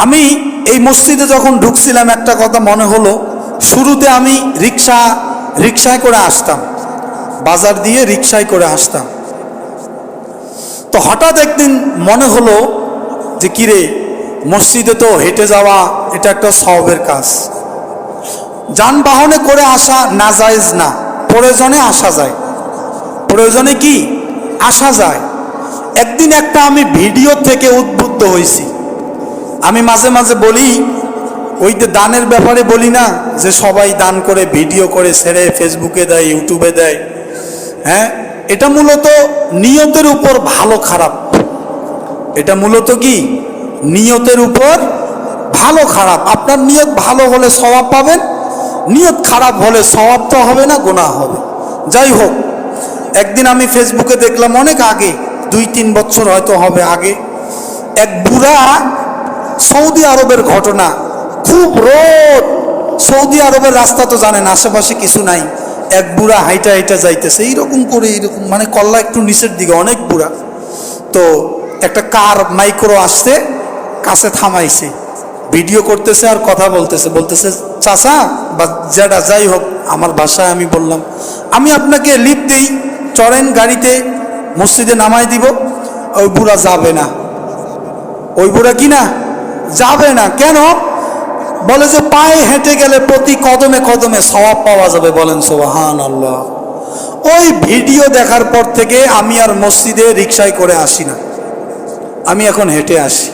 আমি এই মসজিদে যখন ঢুকছিলাম একটা কথা মনে হলো, শুরুতে আমি রিক্সায় করে আসতাম, বাজার দিয়ে রিক্সায় করে আসতাম। তো হঠাৎ একদিন মনে হলো যে কিরে, মসজিদে তো হেঁটে যাওয়া এটা একটা সওয়াবের কাজ, যানবাহনে করে আসা নাজায়েজ না, প্রয়োজনে আসা যায়, প্রয়োজনে কি আসা যায়। একদিন একটা আমি ভিডিও থেকে উদ্বুদ্ধ হয়েছি। আমি মাঝে মাঝে বলি, ওই যে দানের ব্যাপারে বলি না, যে সবাই দান করে ভিডিও করে ছেড়ে ফেসবুকে দেয়, ইউটিউবে দেয়। হ্যাঁ, এটা মূলত নিয়তের উপর ভালো খারাপ, এটা মূলত কি নিয়তের উপর ভালো খারাপ। আপনার নিয়ত ভালো হলে সওয়াব পাবেন, নিয়ত খারাপ হলে সওয়াব তো হবে না, গুনাহ হবে। যাই হোক, একদিন আমি ফেসবুকে দেখলাম, অনেক আগে 2-3 বছর হয়তো হবে আগে, এক বুড়া, সৌদি আরবের ঘটনা, খুব রোদ, সৌদি আরবের রাস্তা তো জানেন আশেপাশে কিছু নাই, এক বুড়া হাইটা হাইটা যাইতেছে এইরকম করে, এইরকম মানে কল্লা একটু নিচের দিকে, অনেক বুড়া। তো একটা কার মাইক্রো আসছে, কাছে থামাইছে, ভিডিও করতেছে আর কথা বলতেছে, চাচা বা যেটা যাই হোক, আমার ভাষায় আমি বললাম, আমি আপনাকে লিফট দেই, চড়েন গাড়িতে, মসজিদে নামাই দিব। ওই বুড়া যাবে না, ওই বুড়া কি না যাবে না। কেন? বলে যে পায়ে হেঁটে গেলে প্রতি কদমে কদমে সওয়াব পাওয়া যাবে। বলেন সুবহানাল্লাহ। ওই ভিডিও দেখার পর থেকে আমি আর মসজিদে রিক্সায় করে আসি না, আমি এখন হেঁটে আসি।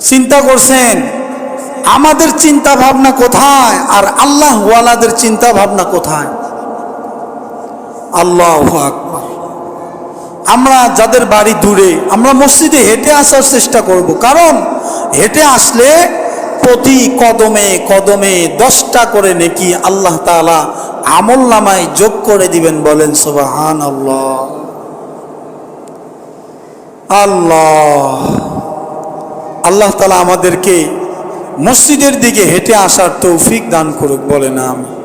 চিন্তা করছেন আমাদের চিন্তা ভাবনা কোথায় আর আল্লাহ ওয়ালাদের চিন্তা ভাবনা কোথায়? আল্লাহু আকবার। আমরা যাদের বাড়ি দূরে, আমরা মসজিদে হেঁটে আসার চেষ্টা করব, কারণ হেঁটে আসলে প্রতি কদমে কদমে 10টা করে নেকি আল্লাহ তাআলা আমলনামায় যোগ করে দিবেন। বলেন সুবহানাল্লাহ। আল্লাহ তাআলা আমাদেরকে মসজিদের দিকে হেঁটে আসার তৌফিক দান করুক। বলেন আমিন।